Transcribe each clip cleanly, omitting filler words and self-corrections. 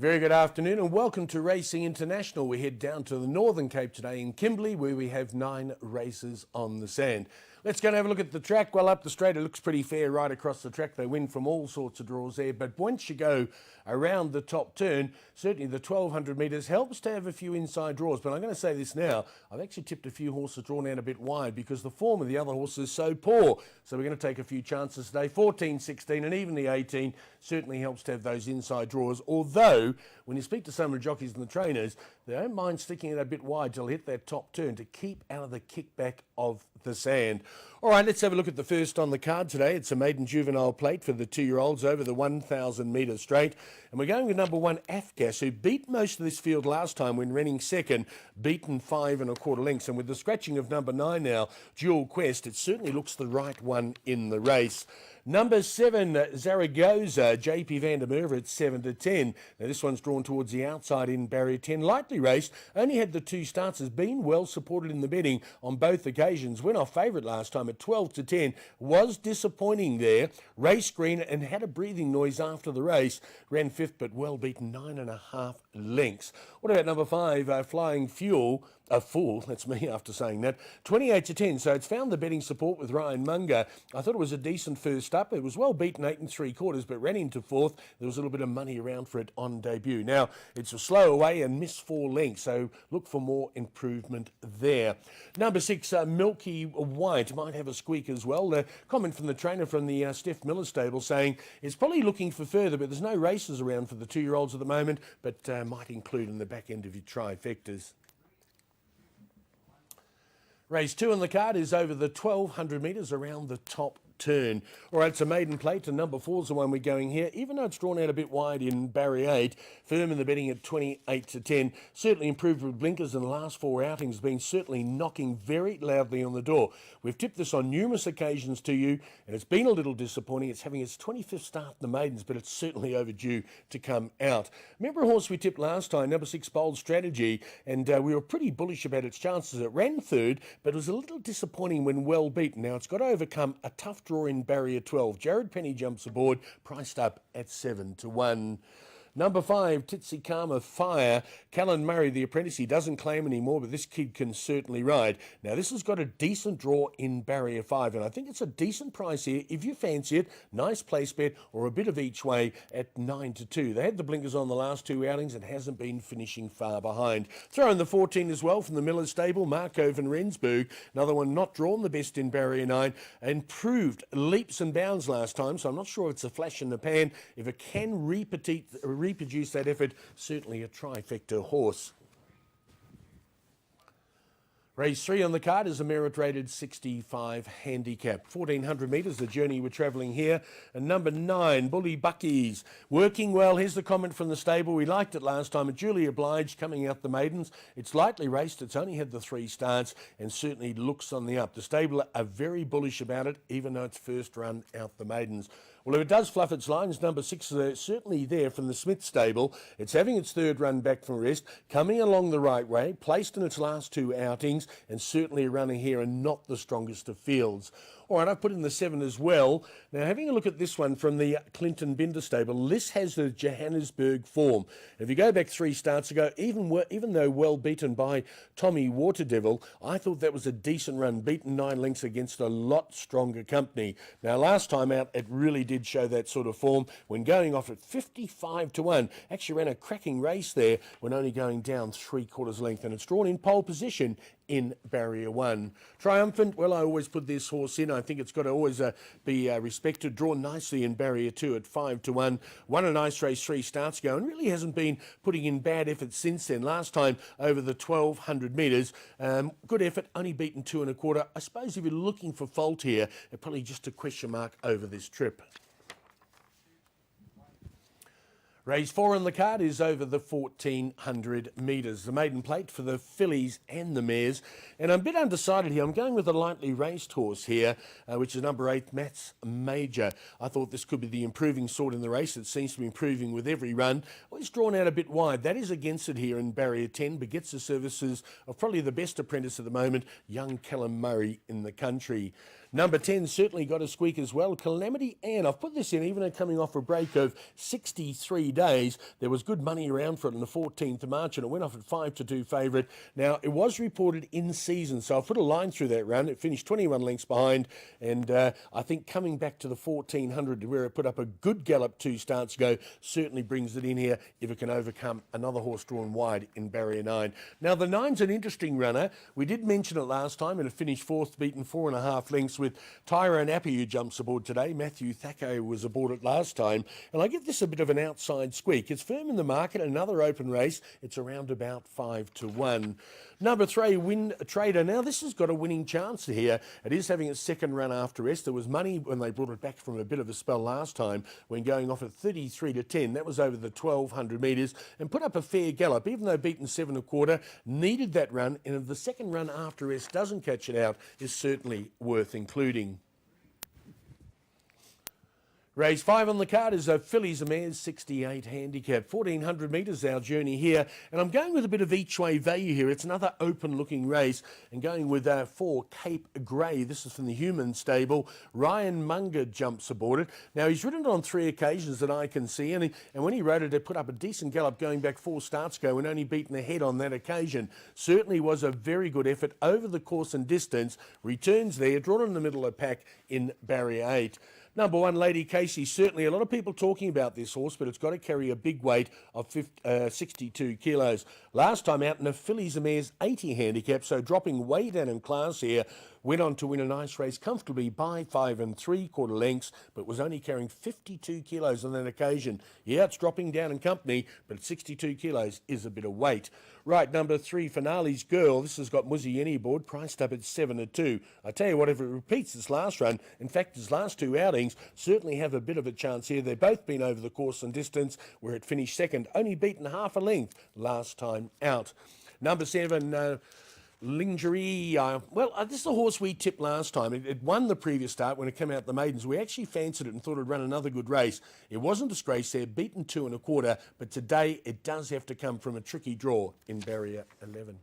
Very good afternoon and welcome to Racing International. We head down to the Northern Cape today in Kimberley where we have 9 races on the sand. Let's go and have a look at the track. Well, up the straight it looks pretty fair right across the track. They win from all sorts of draws there, but once you go around the top turn, certainly the 1200 metres helps to have a few inside draws. But I'm going to say this now, I've actually tipped a few horses drawn out a bit wide because the form of the other horses is so poor. So we're going to take a few chances today. 14, 16 and even the 18 certainly helps to have those inside draws, although when you speak to some of the jockeys and the trainers, they don't mind sticking it a bit wide till hit that top turn to keep out of the kickback of the sand. All right, let's have a look at the first on the card today. It's a maiden juvenile plate for the 2-year-olds over the 1,000 metres straight. And we're going with number 1, Afgas, who beat most of this field last time when running second, beaten 5 1/4 lengths. And with the scratching of number 9 now, Dual Quest, it certainly looks the right one in the race. Number 7, Zaragoza, JP van der Merwe at 7 to 10. Now this one's drawn towards the outside in barrier 10. Lightly raced, only had the 2 starts, has been well supported in the betting on both occasions. Went off favourite last time at 12 to 10. Was disappointing there. Race green and had a breathing noise after the race. Ran 5th but well beaten 9 1/2 lengths. What about number 5, Flying Fuel? A fool, that's me after saying that. 28 to 10, so it's found the betting support with Ryan Munger. I thought it was a decent first up. It was well beaten 8 3/4, but ran into 4th. There was a little bit of money around for it on debut. Now, it's a slow away and missed 4 lengths, so look for more improvement there. Number 6, Milky White, might have a squeak as well. A comment from the trainer from the Steph Miller stable saying it's probably looking for further, but there's no races around for the 2-year-olds at the moment, but might include in the back end of your trifectas. Race 2 on the card is over the 1,200 metres around the top turn. All right, it's a maiden plate, and number 4 is the one we're going here. Even though it's drawn out a bit wide in barrier 8, firm in the betting at 28 to 10. Certainly improved with blinkers in the last 4 outings, been certainly knocking very loudly on the door. We've tipped this on numerous occasions to you, and it's been a little disappointing. It's having its 25th start in the maidens, but it's certainly overdue to come out. Remember a horse we tipped last time, number 6, Bold Strategy, and we were pretty bullish about its chances. It ran 3rd, but it was a little disappointing when well beaten. Now, it's got to overcome a tough draw in barrier 12. Jared Penny jumps aboard, priced up at 7 to 1. Number 5, Titsikama Fire. Callan Murray, the apprentice, he doesn't claim anymore, but this kid can certainly ride. Now, this has got a decent draw in barrier 5, and I think it's a decent price here. If you fancy it, nice place bet or a bit of each way at 9 to 2. They had the blinkers on the last 2 outings and hasn't been finishing far behind. Throw in the 14 as well from the Miller stable, Markov and Rensburg. Another one not drawn the best in barrier 9 and proved leaps and bounds last time, so I'm not sure if it's a flash in the pan. If it can reproduce that effort, certainly a trifecta horse. Race 3 on the card is a merit-rated 65 handicap. 1,400 metres, the journey we're travelling here. And number 9, Bully Buckies. Working well. Here's the comment from the stable. We liked it last time. Julie Obliged coming out the maidens. It's lightly raced. It's only had the 3 starts and certainly looks on the up. The stable are very bullish about it, even though it's first run out the maidens. Well, if it does fluff its lines, number 6 is certainly there from the Smith stable. It's having its 3rd run back from rest, coming along the right way, placed in its last 2 outings, and certainly running here and not the strongest of fields. All right, I've put in the 7 as well. Now, having a look at this one from the Clinton Binder stable, this has the Johannesburg form. If you go back 3 starts ago, even though well beaten by Tommy Waterdevil, I thought that was a decent run, beaten 9 lengths against a lot stronger company. Now, last time out, it really did show that sort of form when going off at 55 to 1. Actually ran a cracking race there when only going down 3/4 length, and it's drawn in pole position in barrier 1. Triumphant, well, I always put this horse in. I think it's got to always be respected. Drawn nicely in barrier 2 at 5 to 1. Won a nice race 3 starts ago and really hasn't been putting in bad effort since then. Last time over the 1,200 metres. Good effort, only beaten 2 1/4. I suppose if you're looking for fault here, probably just a question mark over this trip. Race 4 on the card is over the 1,400 metres. The maiden plate for the fillies and the mares. And I'm a bit undecided here. I'm going with a lightly raced horse here, which is number 8, Mats Major. I thought this could be the improving sort in the race. It seems to be improving with every run. Well, it's drawn out a bit wide. That is against it here in barrier 10, but gets the services of probably the best apprentice at the moment, young Callum Murray in the country. Number 10 certainly got a squeak as well. Calamity Ann. I've put this in even though coming off a break of 63 days. There was good money around for it on the 14th of March and it went off at 5-2 favourite. Now, it was reported in season, so I've put a line through that run. It finished 21 lengths behind and I think coming back to the 1400 where it put up a good gallop 2 starts ago certainly brings it in here if it can overcome another horse drawn wide in barrier 9. Now, the 9's an interesting runner. We did mention it last time and it finished 4th, beaten 4.5 lengths with Tyrone Appy, who jumps aboard today. Matthew Thacker was aboard it last time. And I give this a bit of an outside squeak. It's firm in the market, another open race. It's around about 5-1. Number 3, Win Trader. Now, this has got a winning chance here. It is having its second run after rest. There was money when they brought it back from a bit of a spell last time when going off at 33-10. That was over the 1,200 metres and put up a fair gallop, even though beaten 7.25. Needed that run, and if the second run after rest doesn't catch it out, is certainly worth including. Race 5 on the card is a Fillies Mares 68 handicap. 1,400 metres our journey here. And I'm going with a bit of each way value here. It's another open looking race. And going with 4 Cape Grey. This is from the Human stable. Ryan Munger jumps aboard it. Now he's ridden it on 3 occasions that I can see. And when he rode it, it put up a decent gallop going back 4 starts ago and only beaten ahead on that occasion. Certainly was a very good effort over the course and distance. Returns there, drawn in the middle of the pack in barrier 8. Number 1, Lady Casey. Certainly a lot of people talking about this horse, but it's got to carry a big weight of 62 kilos. Last time out in a Fillies Mares 80 handicap, so dropping way down in class here. Went on to win a nice race comfortably by 5 3/4 lengths, but was only carrying 52 kilos on that occasion. Yeah, it's dropping down in company, but 62 kilos is a bit of weight. Right, number 3, Finale's Girl. This has got Muzieni aboard, priced up at 7-2. I tell you what, if it repeats this last run, in fact, his last 2 outings certainly have a bit of a chance here. They've both been over the course and distance, where it finished second, only beaten half a length last time out. Number 7, Lingerie. This is a horse we tipped last time. It won the previous start when it came out the maidens. We actually fancied it and thought it'd run another good race. It wasn't disgraced there, beaten 2 1/4, but today it does have to come from a tricky draw in barrier 11.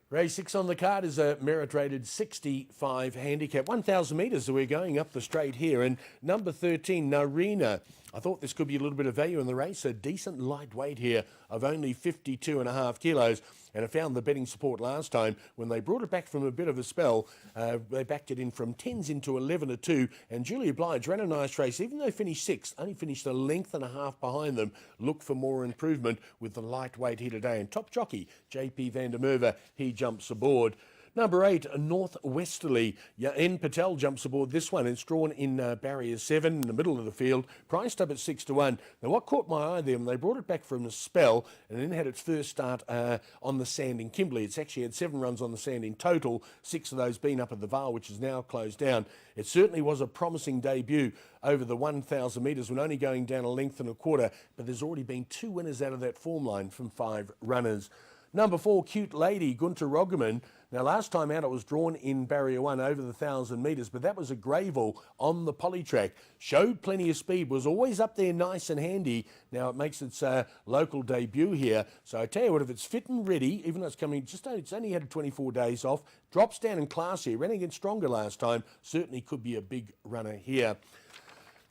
Race 6 on the card is a merit-rated 65 handicap. 1,000 metres, so we're going up the straight here. And number 13, Narina. I thought this could be a little bit of value in the race. A decent lightweight here of only 52.5 kilos. And I found the betting support last time when they brought it back from a bit of a spell. They backed it in from 10s into 11-2. And Julia Blige ran a nice race, even though finished 6th, only finished a length and a half behind them. Look for more improvement with the lightweight here today. And top jockey, JP van der Merwe, he jumps aboard. Number 8, Northwesterly. N. Patel jumps aboard this one. It's drawn in barrier 7 in the middle of the field, priced up at 6-1. Now, what caught my eye there, when they brought it back from a spell and then had its first start on the sand in Kimberley. It's actually had 7 runs on the sand in total, 6 of those being up at the Vale, which is now closed down. It certainly was a promising debut over the 1,000 metres when only going down a length and a quarter, but there's already been 2 winners out of that form line from 5 runners. Number 4, Cute Lady, Gunter Roggeman. Now, last time out, it was drawn in barrier 1 over the 1,000 metres, but that was a Greyville on the polytrack. Showed plenty of speed, was always up there nice and handy. Now, it makes its local debut here. So I tell you what, if it's fit and ready, even though it's only had 24 days off, drops down in class here, ran against Stronger last time, certainly could be a big runner here.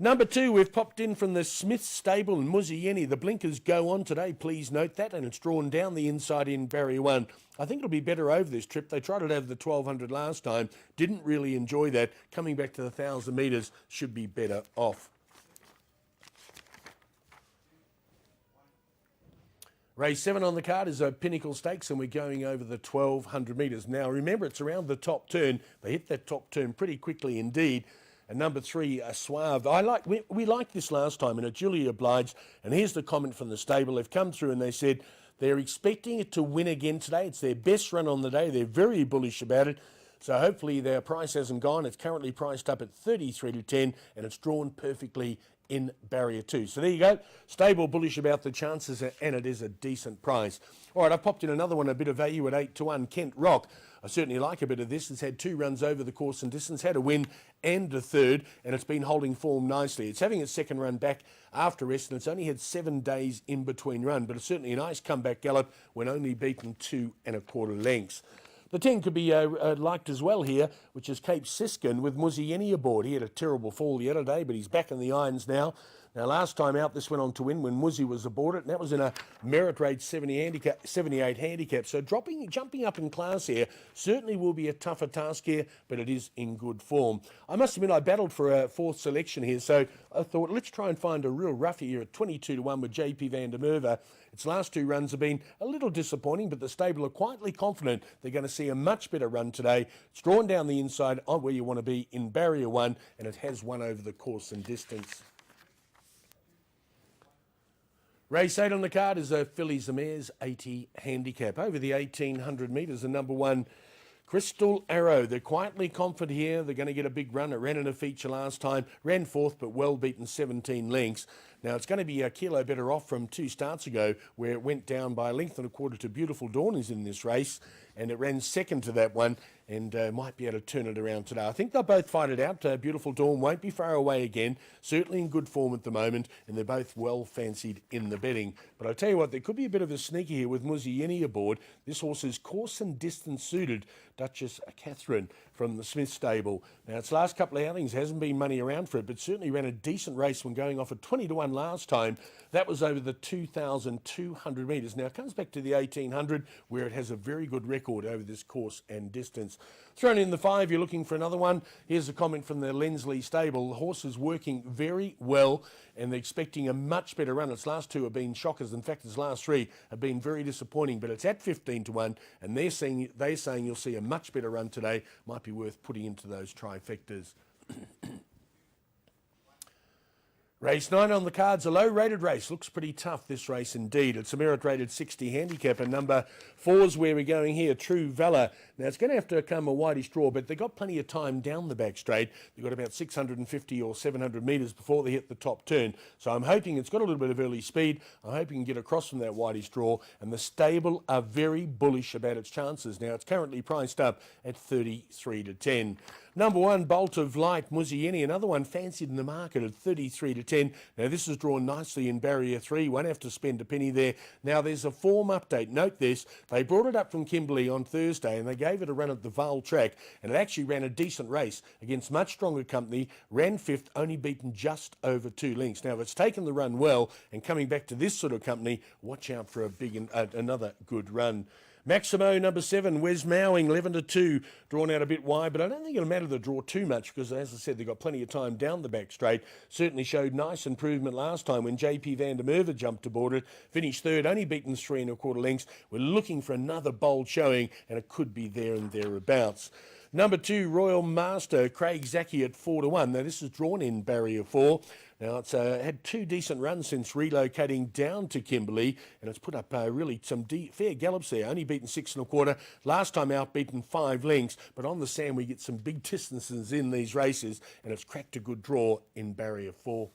Number 2, we've popped in from the Smith stable in Muzieni. The blinkers go on today, please note that, and it's drawn down the inside in barrier 1. I think it'll be better over this trip. They tried it over the 1,200 last time, didn't really enjoy that. Coming back to the 1,000 metres should be better off. Race 7 on the card is a Pinnacle Stakes, and we're going over the 1,200 metres. Now, remember, it's around the top turn. They hit that top turn pretty quickly indeed. And number 3, Suave. We liked this last time in a Julia Blige. And here's the comment from the stable. They've come through and they said they're expecting it to win again today. It's their best run on the day. They're very bullish about it. So hopefully their price hasn't gone. It's currently priced up at 33-10 and it's drawn perfectly in barrier 2. So there you go. Stable bullish about the chances and it is a decent price. All right, I've popped in another one, a bit of value at 8-1, Kent Rock. I certainly like a bit of this. It's had 2 runs over the course and distance, had a win and a third, and it's been holding form nicely. It's having its second run back after rest, and it's only had 7 days in between run, but it's certainly a nice comeback gallop when only beaten 2 1/4 lengths. The 10 could be liked as well here, which is Cape Siskin with Muzieni aboard. He had a terrible fall the other day, but he's back in the irons now. Now, last time out, this went on to win when Muzi was aboard it, and that was in a merit rate 78 handicap. So jumping up in class here certainly will be a tougher task here, but it is in good form. I must admit, I battled for a fourth selection here, so I thought, let's try and find a real roughie here at 22-1 with JP van der Merwe. Its last two runs have been a little disappointing, but the stable are quietly confident they're going to see a much better run today. It's drawn down the inside on where you want to be in barrier 1, and it has won over the course and distance. Race 8 on the card is a Fillies the Mares 80 handicap. Over the 1,800 metres, the number 1, Crystal Arrow. They're quietly confident here. They're going to get a big run. It ran in a feature last time. Ran fourth, but well beaten 17 lengths. Now, it's going to be a kilo better off from 2 starts ago, where it went down by a length and a quarter to Beautiful Dawn is in this race, and it ran second to that one, and might be able to turn it around today. I think they'll both fight it out. Beautiful Dawn won't be far away again, certainly in good form at the moment, and they're both well fancied in the betting. But I tell you what, there could be a bit of a sneaky here with Muzieni aboard. This horse is course and distance suited, Duchess Catherine from the Smith stable. Now, its last couple of outings hasn't been money around for it, but certainly ran a decent race when going off at 20-1 last time. That was over the 2,200 metres. Now, it comes back to the 1,800, where it has a very good record over this course and distance. Thrown in the 5, you're looking for another one. Here's a comment from the Lensley stable. The horse is working very well, and they're expecting a much better run. Its last 2 have been shockers. In fact, its last 3 have been very disappointing, but it's at 15-1, and they're saying you'll see a much better run today. Might be worth putting into those trifectas. Race 9 on the cards, a low-rated race. Looks pretty tough, this race indeed. It's a merit-rated 60 handicap, and number 4 is where we're going here, True Valor. Now, it's going to have to come a whitish draw, but they've got plenty of time down the back straight. They've got about 650 or 700 metres before they hit the top turn. So I'm hoping it's got a little bit of early speed. I'm hoping you can get across from that whitish draw, and the stable are very bullish about its chances. Now, it's currently priced up at 33-10. Number 1, Bolt of Light, Muzieni, another one fancied in the market at 33-10. Now, this is drawn nicely in barrier 3. Won't have to spend a penny there. Now, there's a form update. Note this. They brought it up from Kimberley on Thursday, and they gave it a run at the Vale track, and it actually ran a decent race against much stronger company, ran 5th, only beaten just over 2 lengths. Now, if it's taken the run well and coming back to this sort of company, watch out for a big another good run. Maximo, number 7, Wes Mowing, 11-2, drawn out a bit wide, but I don't think it'll matter to draw too much because, as I said, they've got plenty of time down the back straight. Certainly showed nice improvement last time when JP van der Merwe jumped aboard it. Finished 3rd, only beaten 3 1/4 lengths. We're looking for another bold showing, and it could be there and thereabouts. Number 2, Royal Master, Craig Zaki at 4-1. Now, this is drawn in barrier 4. Now, it's had 2 decent runs since relocating down to Kimberley, and it's put up really some fair gallops there. Only beaten 6 1/4. Last time out, beaten 5 lengths. But on the sand, we get some big distances in these races, and it's cracked a good draw in barrier 4.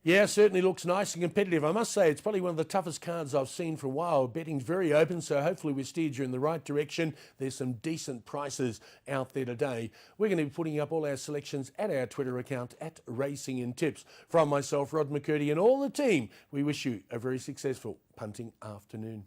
Yeah, certainly looks nice and competitive. I must say, it's probably one of the toughest cards I've seen for a while. Betting's very open, so hopefully we've steered you in the right direction. There's some decent prices out there today. We're going to be putting up all our selections at our Twitter account, at Racing in Tips. From myself, Rod McCurdy, and all the team, we wish you a very successful punting afternoon.